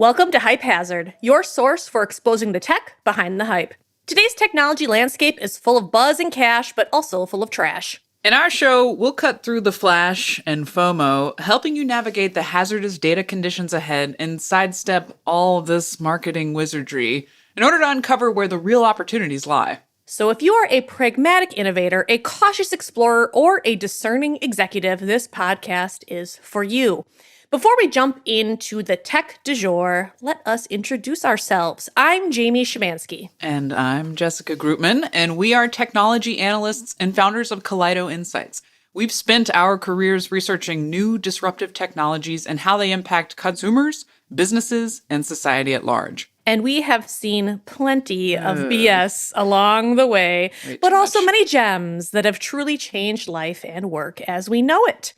Welcome to Hype Hazard, your source for exposing the tech behind the hype. Today's technology landscape is full of buzz and cash, but also full of trash. In our show, we'll cut through the flash and FOMO, helping you navigate the hazardous data conditions ahead and sidestep all this marketing wizardry in order to uncover where the real opportunities lie. So if you are a pragmatic innovator, a cautious explorer, or a discerning executive, this podcast is for you. Before we jump into the tech du jour, let us introduce ourselves. I'm Jamie Szymanski. And I'm Jessica Grootman, and we are technology analysts and founders of Kaleido Insights. We've spent our careers researching new disruptive technologies and how they impact consumers, businesses, and society at large. And we have seen plenty of BS along the way, but also many gems that have truly changed life and work as we know it.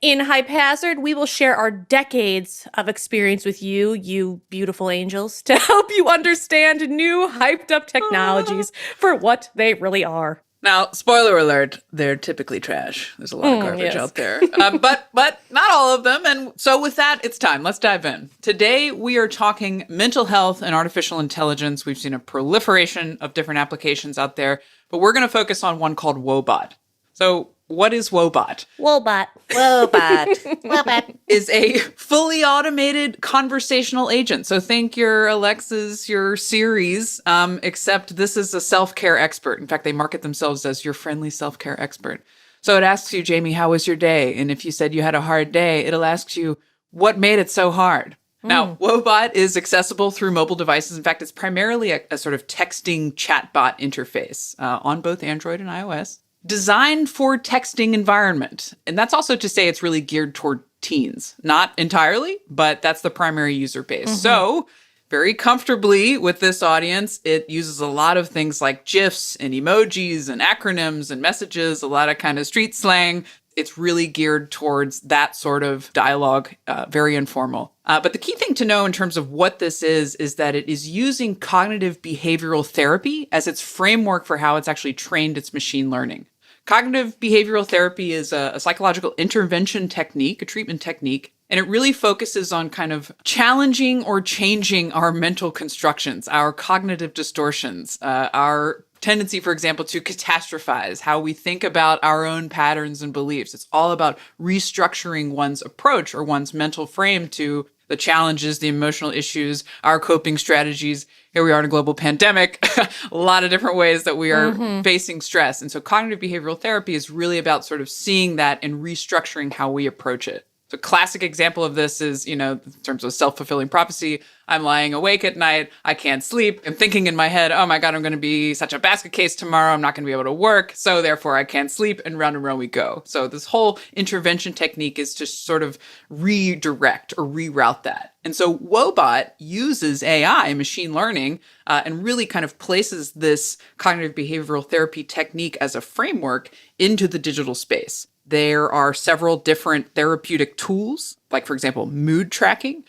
In Hype Hazard, we will share our decades of experience with you, you beautiful angels, to help you understand new hyped-up technologies for what they really are. Now, spoiler alert, they're typically trash. There's a lot of garbage out there, but not all of them. And so with that, it's time. Let's dive in. Today, we are talking mental health and artificial intelligence. We've seen a proliferation of different applications out there, but we're going to focus on one called Woebot. So what is Woebot? Woebot. Woebot Is a fully automated conversational agent. So think your Alexas, your Siris, except this is a self-care expert. In fact, they market themselves as your friendly self-care expert. So it asks you, Jamie, how was your day? And if you said you had a hard day, it'll ask you, what made it so hard? Now, Woebot is accessible through mobile devices. In fact, it's primarily a sort of texting chatbot interface on both Android and iOS. Designed for texting environment. And that's also to say it's really geared toward teens. Not entirely, but that's the primary user base. So very comfortably with this audience, it uses a lot of things like GIFs and emojis and acronyms and messages, a lot of kind of street slang. It's really geared towards that sort of dialogue, very informal. But the key thing to know in terms of what this is that it is using cognitive behavioral therapy as its framework for how it's actually trained its machine learning. Cognitive behavioral therapy is a psychological intervention technique, a treatment technique, and it really focuses on kind of challenging or changing our mental constructions, our cognitive distortions, our tendency, for example, to catastrophize, how we think about our own patterns and beliefs. It's all about restructuring one's approach or one's mental frame to the challenges, the emotional issues, our coping strategies. Here we are in a global pandemic, a lot of different ways that we are facing stress. And so cognitive behavioral therapy is really about sort of seeing that and restructuring how we approach it. So a classic example of this is, in terms of self-fulfilling prophecy, I'm lying awake at night, I can't sleep, I'm thinking in my head, oh my God, I'm going to be such a basket case tomorrow, I'm not going to be able to work, so therefore I can't sleep, and round we go. So this whole intervention technique is to sort of redirect or reroute that. And so Woebot uses AI, machine learning, and really kind of places this cognitive behavioral therapy technique as a framework into the digital space. There are several different therapeutic tools, like, for example, mood tracking.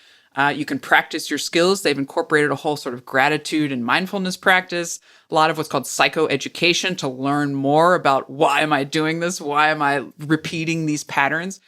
You can practice your skills. They've incorporated a whole sort of gratitude and mindfulness practice, a lot of what's called psychoeducation to learn more about why am I doing this? Why am I repeating these patterns?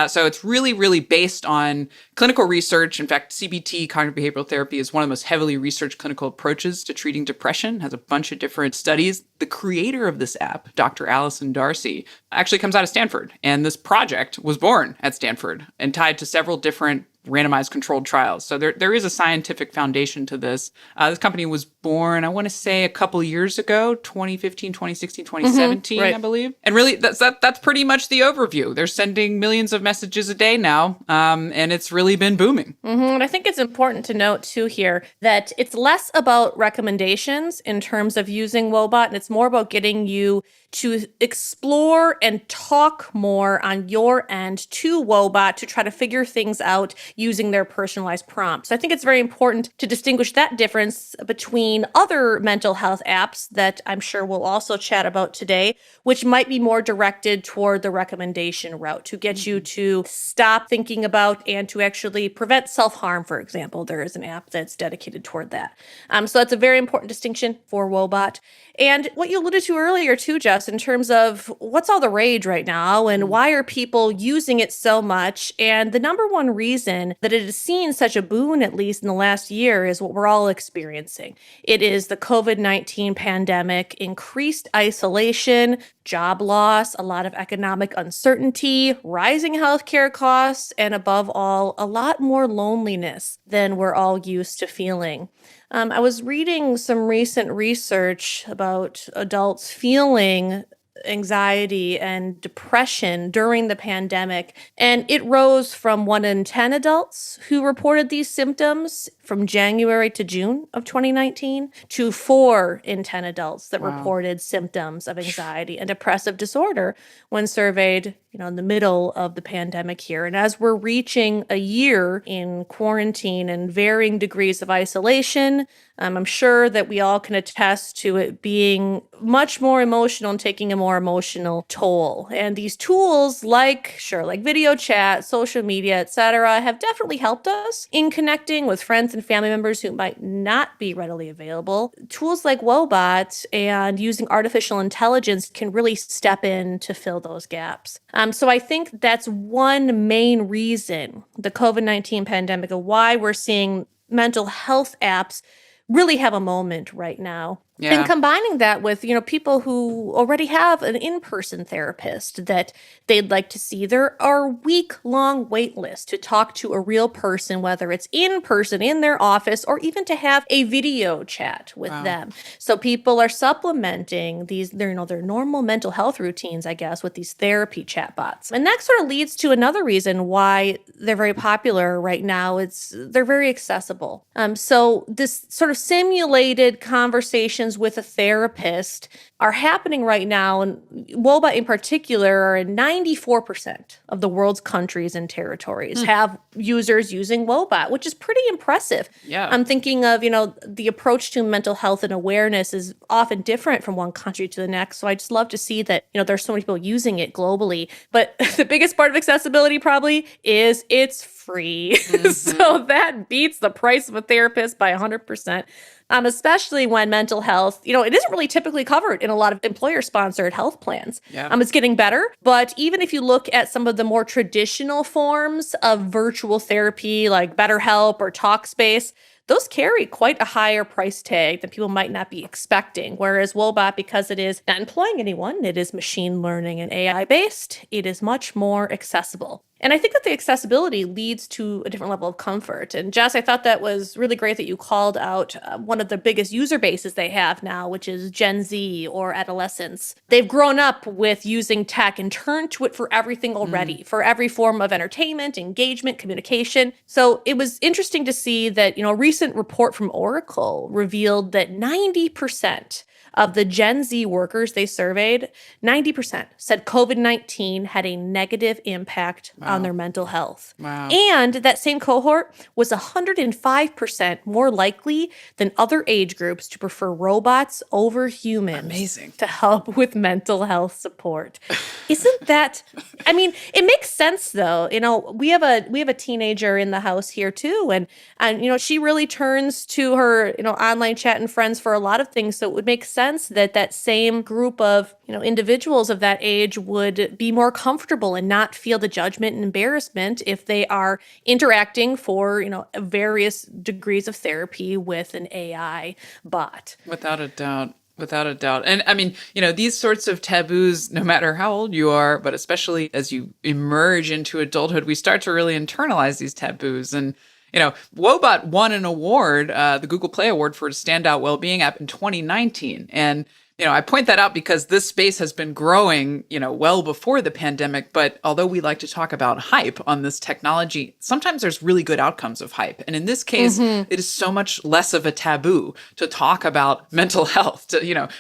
So it's really, really based on clinical research. In fact, CBT, cognitive behavioral therapy, is one of the most heavily researched clinical approaches to treating depression, has a bunch of different studies. The creator of this app, Dr. Allison Darcy, actually comes out of Stanford. And this project was born at Stanford and tied to several different randomized controlled trials. So there is a scientific foundation to this. This company was born, I want to say, a couple years ago, 2015, 2016, 2017, I believe. And really, that's pretty much the overview. They're sending millions of messages a day now, and it's really been booming. And I think it's important to note, too, here, that it's less about recommendations in terms of using Woebot, and it's more about getting you to explore and talk more on your end to Woebot to try to figure things out using their personalized prompts. I think it's very important to distinguish that difference between other mental health apps that I'm sure we'll also chat about today, which might be more directed toward the recommendation route to get you to stop thinking about and to actually prevent self-harm, for example. There is an app that's dedicated toward that. So that's a very important distinction for Woebot. And what you alluded to earlier too, Jess, in terms of what's all the rage right now and why are people using it so much? And the number one reason that it has seen such a boon, at least in the last year, is what we're all experiencing. It is the COVID-19 pandemic, increased isolation, job loss, a lot of economic uncertainty, rising healthcare costs, and above all, a lot more loneliness than we're all used to feeling. I was reading some recent research about adults feeling anxiety and depression during the pandemic, and it rose from 1 in 10 adults who reported these symptoms from January to June of 2019 to 4 in 10 adults that reported symptoms of anxiety and depressive disorder when surveyed, in the middle of the pandemic here. And as we're reaching a year in quarantine and varying degrees of isolation, I'm sure that we all can attest to it being much more emotional and taking a more emotional toll. And these tools like video chat, social media, etc., have definitely helped us in connecting with friends and family members who might not be readily available. Tools like Woebot and using artificial intelligence can really step in to fill those gaps. So I think that's one main reason, the COVID-19 pandemic, of why we're seeing mental health apps really have a moment right now. Yeah. And combining that with, people who already have an in-person therapist that they'd like to see, there are week-long wait lists to talk to a real person, whether it's in person in their office or even to have a video chat with them. So people are supplementing their normal mental health routines, I guess, with these therapy chatbots. And that sort of leads to another reason why they're very popular right now. They're very accessible. So this sort of simulated conversation with a therapist are happening right now, and Woebot in particular are in 94% of the world's countries and territories have users using Woebot, which is pretty impressive. Yeah. I'm thinking of, the approach to mental health and awareness is often different from one country to the next. So I just love to see that, there's so many people using it globally. But the biggest part of accessibility probably is it's free. So that beats the price of a therapist by 100%. Especially when mental health, it isn't really typically covered in a lot of employer-sponsored health plans. Yeah. It's getting better, but even if you look at some of the more traditional forms of virtual therapy, like BetterHelp or Talkspace, those carry quite a higher price tag than people might not be expecting. Whereas Woebot, because it is not employing anyone, it is machine learning and AI based, it is much more accessible. And I think that the accessibility leads to a different level of comfort. And Jess, I thought that was really great that you called out one of the biggest user bases they have now, which is Gen Z or adolescents. They've grown up with using tech and turned to it for everything already, for every form of entertainment, engagement, communication. So it was interesting to see that, a recent report from Oracle revealed that 90% of the Gen Z workers they surveyed, 90% said COVID-19 had a negative impact on their mental health. Wow. And that same cohort was 105% more likely than other age groups to prefer robots over humans. Amazing. To help with mental health support. Isn't that, it makes sense though. We have a teenager in the house here too. And she really turns to her, online chat and friends for a lot of things. So it would make sense that same group of individuals of that age would be more comfortable and not feel the judgment and embarrassment if they are interacting for various degrees of therapy with an AI bot. Without a doubt. Without a doubt. And these sorts of taboos, no matter how old you are, but especially as you emerge into adulthood, we start to really internalize these taboos. And Woebot won an award, the Google Play Award for Standout Wellbeing App in 2019. And I point that out because this space has been growing, well before the pandemic. But although we like to talk about hype on this technology, sometimes there's really good outcomes of hype. And in this case, it is so much less of a taboo to talk about mental health.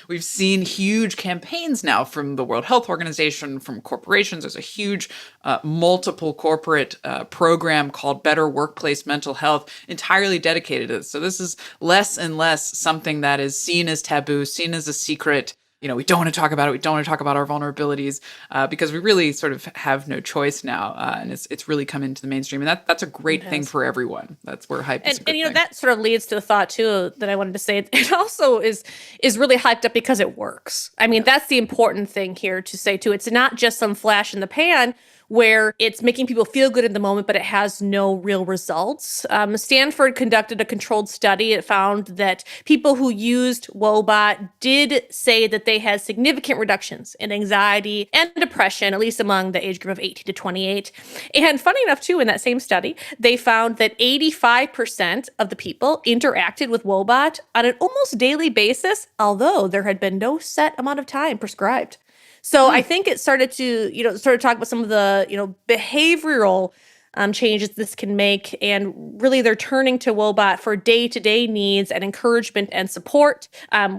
We've seen huge campaigns now from the World Health Organization, from corporations. There's a huge multiple corporate program called Better Workplace Mental Health, entirely dedicated to this. So this is less and less something that is seen as taboo, seen as a secret. we don't want to talk about it. We don't want to talk about our vulnerabilities because we really sort of have no choice now. And it's really come into the mainstream. And that's a great thing for everyone. That's where hype is a good And thing. that sort of leads to the thought too that I wanted to say. It also is really hyped up because it works. I mean, that's the important thing here to say too. It's not just some flash in the pan where it's making people feel good in the moment, but it has no real results. Stanford conducted a controlled study. It found that people who used Woebot did say that they had significant reductions in anxiety and depression, at least among the age group of 18 to 28. And funny enough, too, in that same study, they found that 85% of the people interacted with Woebot on an almost daily basis, although there had been no set amount of time prescribed. So I think it started to, talk about some of the, behavioral changes this can make. And really, they're turning to Woebot for day-to-day needs and encouragement and support,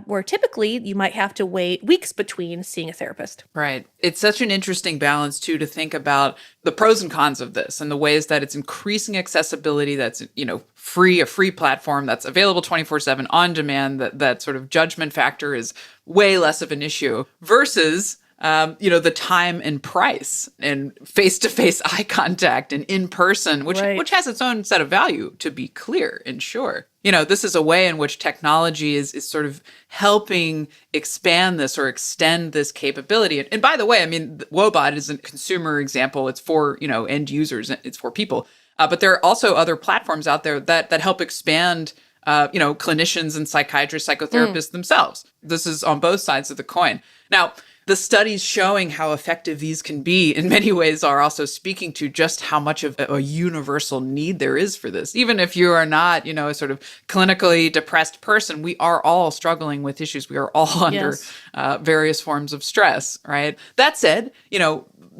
where typically you might have to wait weeks between seeing a therapist. Right. It's such an interesting balance, too, to think about the pros and cons of this and the ways that it's increasing accessibility, that's, a free platform that's available 24/7 on demand, that sort of judgment factor is way less of an issue versus the time and price and face-to-face eye contact and in person, which has its own set of value, to be clear and sure. This is a way in which technology is sort of helping expand this or extend this capability. And by the way, I mean, Woebot is a consumer example. It's for, end users. It's for people. But there are also other platforms out there that help expand clinicians and psychiatrists, psychotherapists themselves. This is on both sides of the coin. Now, the studies showing how effective these can be in many ways are also speaking to just how much of a universal need there is for this. Even if you are not, a sort of clinically depressed person, we are all struggling with issues. We are all under various forms of stress, right? That said,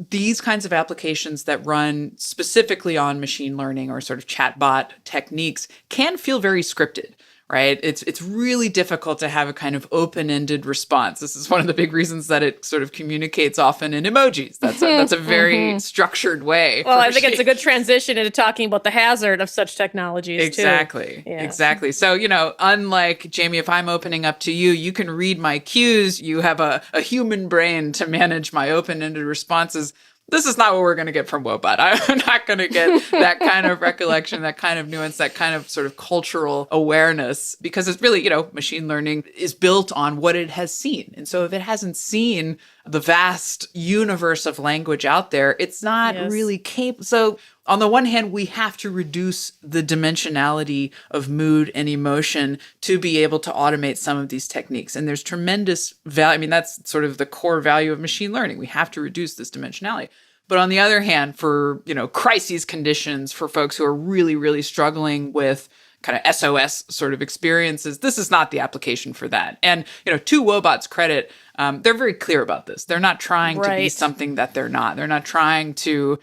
these kinds of applications that run specifically on machine learning or sort of chatbot techniques can feel very scripted. Right? It's really difficult to have a kind of open-ended response. This is one of the big reasons that it sort of communicates often in emojis. That's a very structured way. Well, I think it's a good transition into talking about the hazard of such technologies, Exactly. too. Exactly. So, unlike Jamie, if I'm opening up to you, you can read my cues. You have a human brain to manage my open-ended responses. This is not what we're going to get from Woebot. I'm not going to get that kind of recollection, that kind of nuance, that kind of sort of cultural awareness, because it's really, machine learning is built on what it has seen. And so if it hasn't seen the vast universe of language out there, it's not really capable. So on the one hand, we have to reduce the dimensionality of mood and emotion to be able to automate some of these techniques. And there's tremendous value. I mean, that's sort of the core value of machine learning. We have to reduce this dimensionality. But on the other hand, for, crises conditions, for folks who are really, really struggling with kind of SOS sort of experiences, this is not the application for that. And, to Woebot's credit, they're very clear about this. They're not trying to be something that they're not. They're not trying to,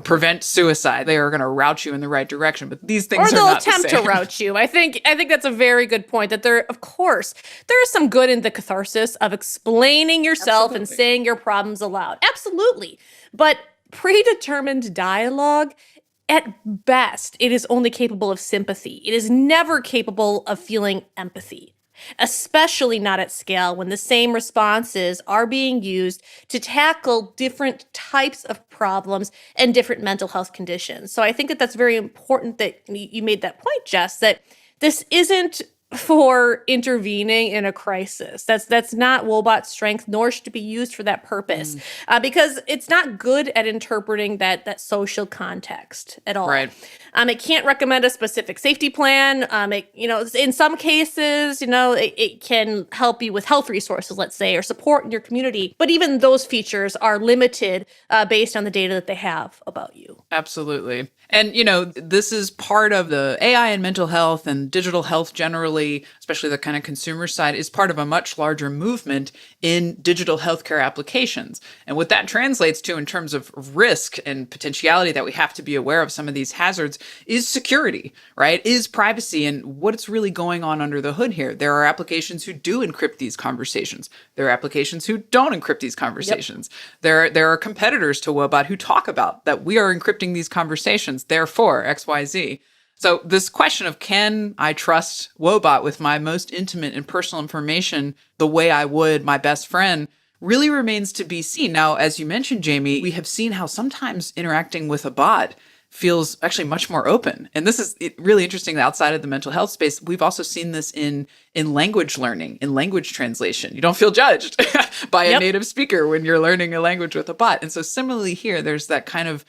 prevent suicide. They are going to route you in the right direction. But these things are not the same. Or they'll attempt to route you. I think that's a very good point, that there is some good in the catharsis of explaining yourself and saying your problems aloud. Absolutely. But predetermined dialogue, at best, it is only capable of sympathy. It is never capable of feeling empathy, especially not at scale when the same responses are being used to tackle different types of problems and different mental health conditions. So I think that's very important that you made that point, Jess, that this isn't for intervening in a crisis. That's not Woebot's strength, nor should it be used for that purpose, because it's not good at interpreting that social context at all. Right. It can't recommend a specific safety plan. In some cases, it can help you with health resources, let's say, or support in your community. But even those features are limited based on the data that they have about you. Absolutely. And, this is part of the AI and mental health and digital health generally, especially the kind of consumer side, is part of a much larger movement in digital healthcare applications. And what that translates to in terms of risk and potentiality that we have to be aware of some of these hazards is security, right? Is privacy and what's really going on under the hood here. There are applications who do encrypt these conversations. There are applications who don't encrypt these conversations. Yep. There are competitors to Woebot who talk about that we are encrypting these conversations, therefore XYZ. So this question of, can I trust Woebot with my most intimate and personal information the way I would my best friend, really remains to be seen. Now, as you mentioned, Jamie, we have seen how sometimes interacting with a bot feels actually much more open. And this is really interesting outside of the mental health space. We've also seen this in language learning, in language translation. You don't feel judged by a native speaker when you're learning a language with a bot. And so similarly here, there's that kind of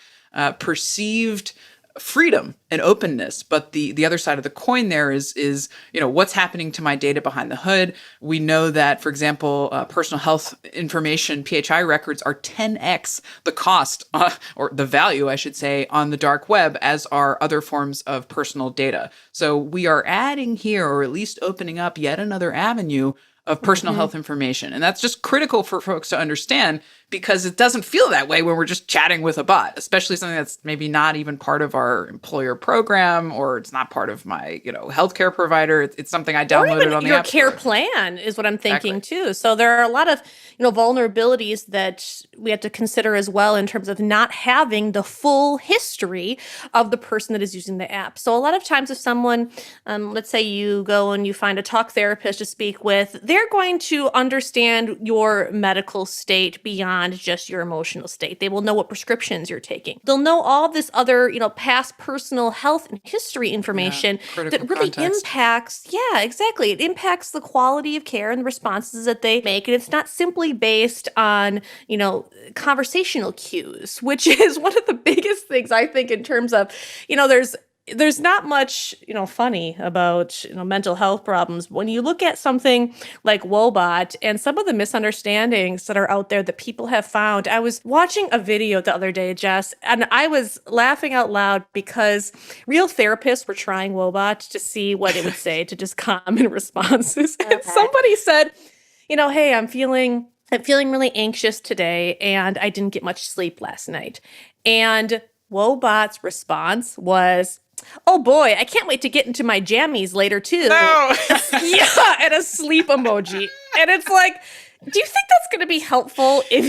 perceived freedom and openness. But the other side of the coin there is what's happening to my data behind the hood. We know that, for example, personal health information, PHI records are 10x the cost or the value, I should say, on the dark web as are other forms of personal data. So we are adding here, or at least opening up yet another avenue of personal health information. And that's just critical for folks to understand, because it doesn't feel that way when we're just chatting with a bot, especially something that's maybe not even part of our employer program, or it's not part of my, healthcare provider. It's something I downloaded on the your App care Store. plan is what I'm thinking too. So there are a lot of, vulnerabilities that we have to consider as well in terms of not having the full history of the person that is using the app. So a lot of times if someone, let's say you go and you find a talk therapist to speak with, they're going to understand your medical state beyond just your emotional state. They will know what prescriptions you're taking. They'll know all this other, past personal health and history information that really impacts, exactly. It impacts the quality of care and the responses that they make. And it's not simply based on, conversational cues, which is one of the biggest things I think in terms of, there's not much, funny about, mental health problems. When you look at something like Woebot and some of the misunderstandings that are out there that people have found, I was watching a video the other day, Jess, and I was laughing out loud because real therapists were trying Woebot to see what it would say to just common responses. And somebody said, hey, I'm feeling really anxious today, and I didn't get much sleep last night. And Woebot's response was, oh boy, I can't wait to get into my jammies later too. No. And a sleep emoji. And it's like, do you think that's going to be helpful if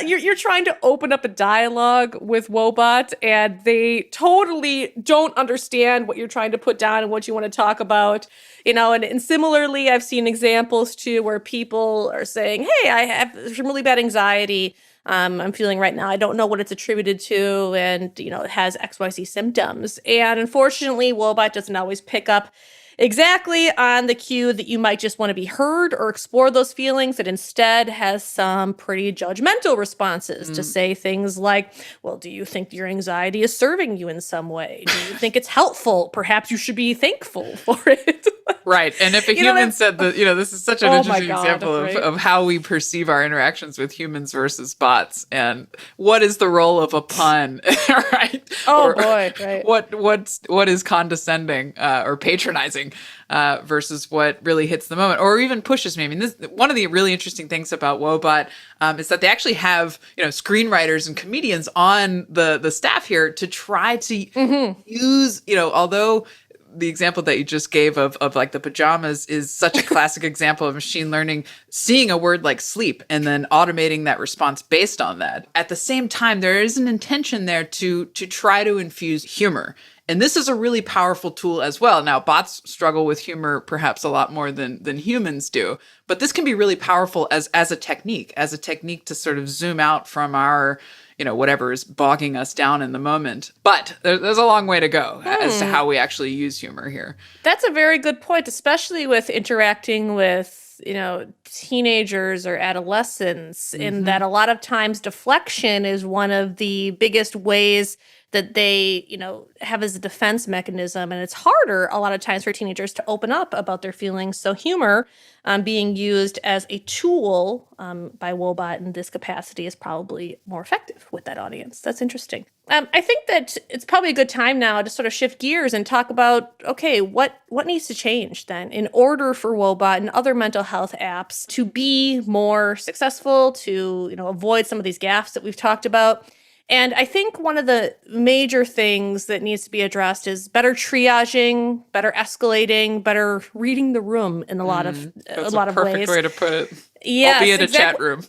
you're trying to open up a dialogue with Woebot and they totally don't understand what you're trying to put down and what you want to talk about? And similarly, I've seen examples too where people are saying, hey, I have some really bad anxiety. I'm feeling right now. I don't know what it's attributed to, and it has XYZ symptoms. And unfortunately, Woebot doesn't always pick up exactly on the cue that you might just want to be heard or explore those feelings. It instead has some pretty judgmental responses to say things like, well, do you think your anxiety is serving you in some way? Do you think it's helpful? Perhaps you should be thankful for it. Right. And if a human said that, this is such an interesting example of how we perceive our interactions with humans versus bots. And what is the role of a pun, right? Right. What is condescending or patronizing versus what really hits the moment or even pushes me. I mean, one of the really interesting things about Woebot is that they actually have, screenwriters and comedians on the staff here to try to use, although the example that you just gave of like the pajamas is such a classic example of machine learning, seeing a word like sleep and then automating that response based on that. At the same time, there is an intention there to try to infuse humor. And this is a really powerful tool as well. Now, bots struggle with humor perhaps a lot more than humans do, but this can be really powerful as a technique to sort of zoom out from our, whatever is bogging us down in the moment. But there's a long way to go as to how we actually use humor here. That's a very good point, especially with interacting with, teenagers or adolescents, in that a lot of times deflection is one of the biggest ways that they, have as a defense mechanism. And it's harder a lot of times for teenagers to open up about their feelings. So humor being used as a tool by Woebot in this capacity is probably more effective with that audience. That's interesting. I think that it's probably a good time now to sort of shift gears and talk about, okay, what needs to change then in order for Woebot and other mental health apps to be more successful, to, avoid some of these gaffes that we've talked about. And I think one of the major things that needs to be addressed is better triaging, better escalating, better reading the room in a lot of ways. That's a perfect way to put it. Yes, albeit a chat room.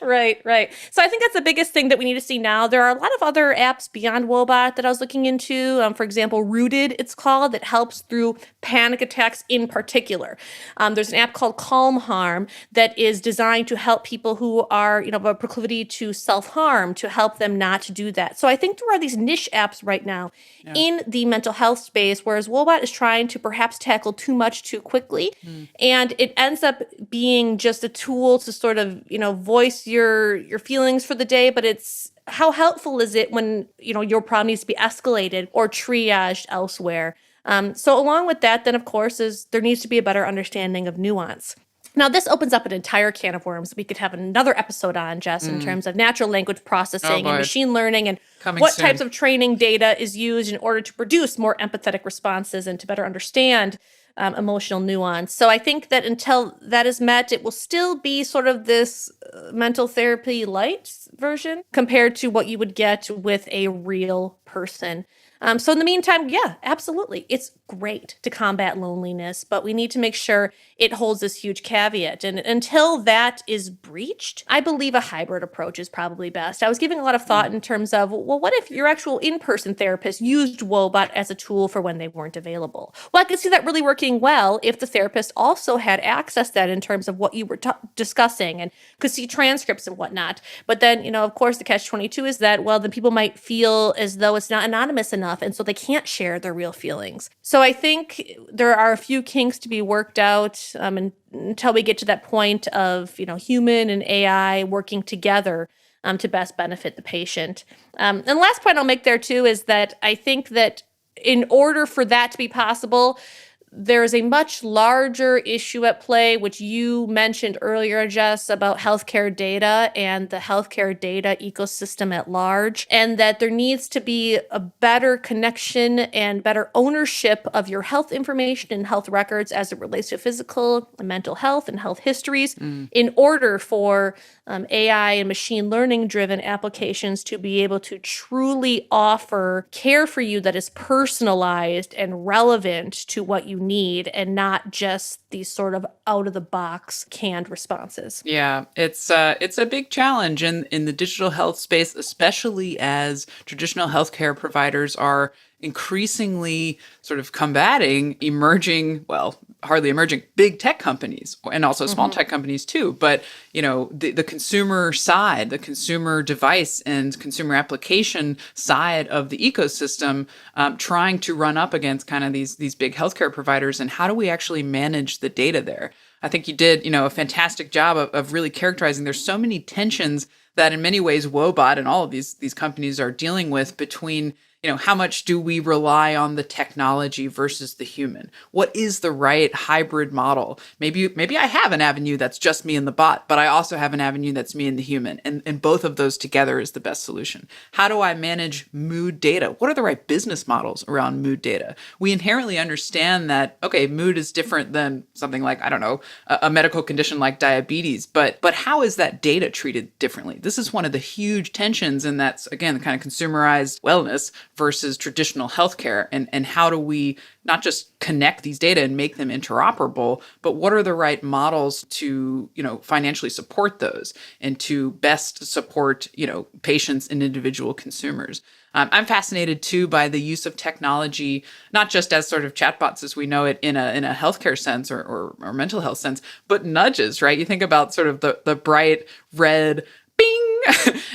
Right, right. So I think that's the biggest thing that we need to see now. There are a lot of other apps beyond Woebot that I was looking into. For example, Rooted, it's called, that helps through panic attacks in particular. There's an app called Calm Harm that is designed to help people who are, have a proclivity to self-harm, to help them not to do that. So I think there are these niche apps right now in the mental health space, whereas Woebot is trying to perhaps tackle too much too quickly. And it ends up being just a tool to sort of, voice your feelings for the day, but it's how helpful is it when, your problem needs to be escalated or triaged elsewhere. So along with that, then of course, is there needs to be a better understanding of nuance. Now, this opens up an entire can of worms we could have another episode on, Jess, in terms of natural language processing and machine learning and what types of training data is used in order to produce more empathetic responses and to better understand emotional nuance. So I think that until that is met, it will still be sort of this mental therapy light version compared to what you would get with a real person. So in the meantime, yeah, absolutely. It's great to combat loneliness, but we need to make sure it holds this huge caveat. And until that is breached, I believe a hybrid approach is probably best. I was giving a lot of thought in terms of, well, what if your actual in-person therapist used Woebot as a tool for when they weren't available? Well, I could see that really working well if the therapist also had access to that in terms of what you were discussing and could see transcripts and whatnot. But then, of course, the catch-22 is that, well, then people might feel as though it's not anonymous enough, and so they can't share their real feelings. So I think there are a few kinks to be worked out until we get to that point of, human and AI working together to best benefit the patient. And the last point I'll make there too is that I think that in order for that to be possible, there is a much larger issue at play, which you mentioned earlier, Jess, about healthcare data and the healthcare data ecosystem at large, and that there needs to be a better connection and better ownership of your health information and health records as it relates to physical and mental health and health histories in order for AI and machine learning driven applications to be able to truly offer care for you that is personalized and relevant to what you need and not just these sort of out of the box canned responses. Yeah, it's a big challenge in the digital health space, especially as traditional healthcare providers are increasingly sort of combating emerging, well, hardly emerging, big tech companies and also small tech companies too. But, the consumer side, the consumer device and consumer application side of the ecosystem, trying to run up against kind of these big healthcare providers. And how do we actually manage the data there? I think you did, a fantastic job of really characterizing. There's so many tensions that in many ways Woebot and all of these companies are dealing with between, how much do we rely on the technology versus the human? What is the right hybrid model? Maybe I have an avenue that's just me and the bot, but I also have an avenue that's me and the human. And both of those together is the best solution. How do I manage mood data? What are the right business models around mood data? We inherently understand that, okay, mood is different than something like, I don't know, a medical condition like diabetes, but how is that data treated differently? This is one of the huge tensions, and that's, again, the kind of consumerized wellness versus traditional healthcare, and how do we not just connect these data and make them interoperable, but what are the right models to, financially support those and to best support, patients and individual consumers. I'm fascinated too by the use of technology, not just as sort of chatbots as we know it in a healthcare sense or mental health sense, but nudges, right? You think about sort of the bright red bing.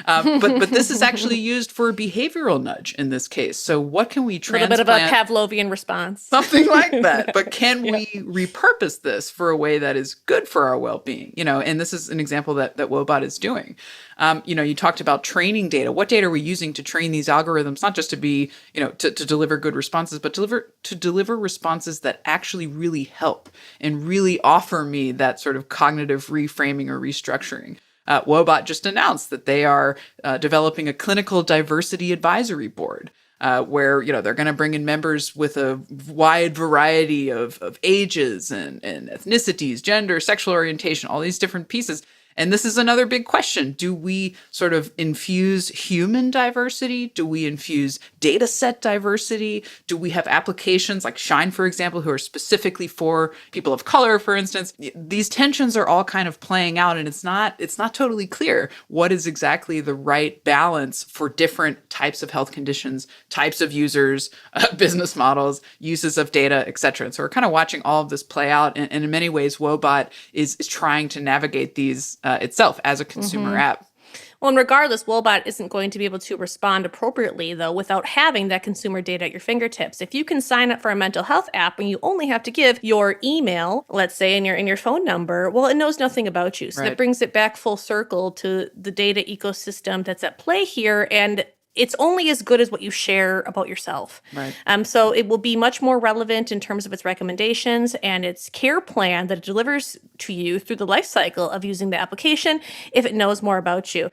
But this is actually used for behavioral nudge in this case. So what can we transplant? A little bit of a Pavlovian response. Something like that. But can we repurpose this for a way that is good for our well-being? And this is an example that Woebot is doing. You talked about training data. What data are we using to train these algorithms, not just to be, to deliver good responses, but to deliver responses that actually really help and really offer me that sort of cognitive reframing or restructuring. Woebot just announced that they are developing a clinical diversity advisory board where they're going to bring in members with a wide variety of ages and ethnicities, gender, sexual orientation, all these different pieces. And this is another big question. Do we sort of infuse human diversity? Do we infuse data set diversity? Do we have applications like Shine, for example, who are specifically for people of color, for instance? These tensions are all kind of playing out, and it's not totally clear what is exactly the right balance for different types of health conditions, types of users, business models, uses of data, et cetera. And so we're kind of watching all of this play out. And in many ways, Woebot is trying to navigate these itself as a consumer app. Well, and regardless, Woebot isn't going to be able to respond appropriately, though, without having that consumer data at your fingertips. If you can sign up for a mental health app and you only have to give your email, let's say, and your phone number, well, it knows nothing about you. So Right. that brings it back full circle to the data ecosystem that's at play here. And it's only as good as what you share about yourself. Right. So it will be much more relevant in terms of its recommendations and its care plan that it delivers to you through the life cycle of using the application if it knows more about you.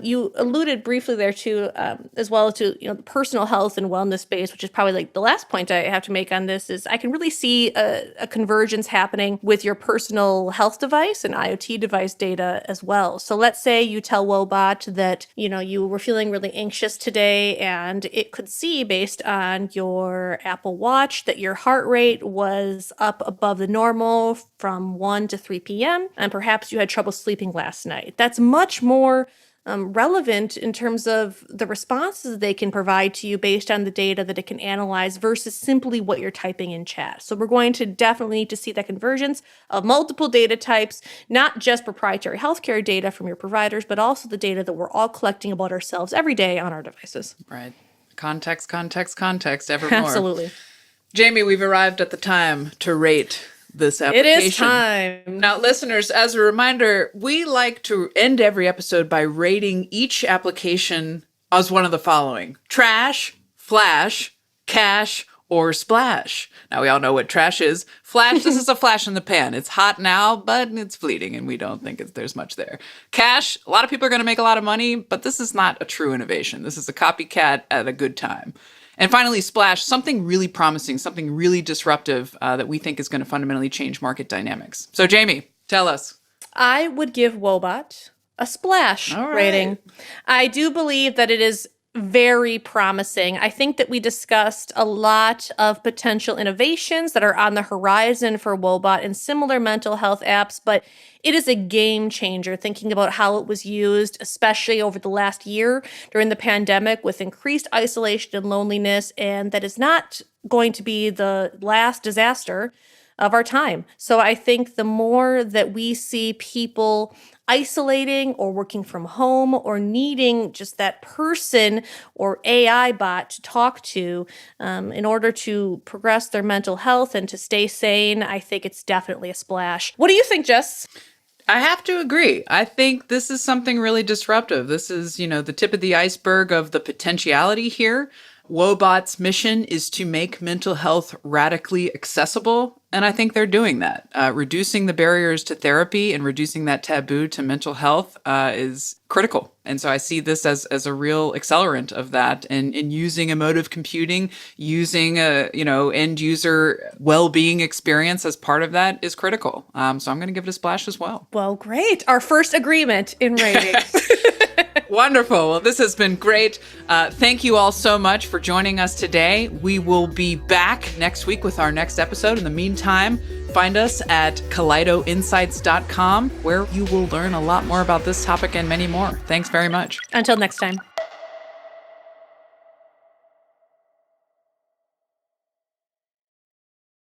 You alluded briefly there too, as well to the personal health and wellness space, which is probably like the last point I have to make on this is I can really see a convergence happening with your personal health device and IoT device data as well. So let's say you tell Woebot that you were feeling really anxious today, and it could see based on your Apple Watch that your heart rate was up above the normal from 1 to 3 p.m. and perhaps you had trouble sleeping last night. That's much more relevant in terms of the responses they can provide to you based on the data that it can analyze versus simply what you're typing in chat. So we're going to definitely need to see that convergence of multiple data types, not just proprietary healthcare data from your providers, but also the data that we're all collecting about ourselves every day on our devices. Right. Context, evermore. Absolutely. Jamie, we've arrived at the time to rate this application. It is time. Now, listeners, as a reminder, we like to end every episode by rating each application as one of the following: trash, flash, cash, or splash. Now, we all know what trash is. Flash, this is a flash in the pan. It's hot now, but it's fleeting, and we don't think there's much there. Cash, a lot of people are going to make a lot of money, but this is not a true innovation. This is a copycat at a good time. And finally, splash, something really promising, something really disruptive that we think is going to fundamentally change market dynamics. So, Jamie, tell us. I would give Woebot a splash rating. I do believe that it is very promising. I think that we discussed a lot of potential innovations that are on the horizon for Woebot and similar mental health apps, but it is a game changer thinking about how it was used, especially over the last year during the pandemic with increased isolation and loneliness, and that is not going to be the last disaster of our time. So I think the more that we see people isolating or working from home or needing just that person or AI bot to talk to in order to progress their mental health and to stay sane, I think it's definitely a splash. What do you think, Jess? I have to agree. I think this is something really disruptive. This is, the tip of the iceberg of the potentiality here. Woebot's mission is to make mental health radically accessible, and I think they're doing that. Reducing the barriers to therapy and reducing that taboo to mental health is critical. And so I see this as a real accelerant of that. And using emotive computing, using a end user well-being experience as part of that is critical. So I'm going to give it a splash as well. Well, great. Our first agreement in ratings. Wonderful. Well, this has been great. Thank you all so much for joining us today. We will be back next week with our next episode. In the meantime, find us at kaleidoinsights.com, where you will learn a lot more about this topic and many more. Thanks very much. Until next time.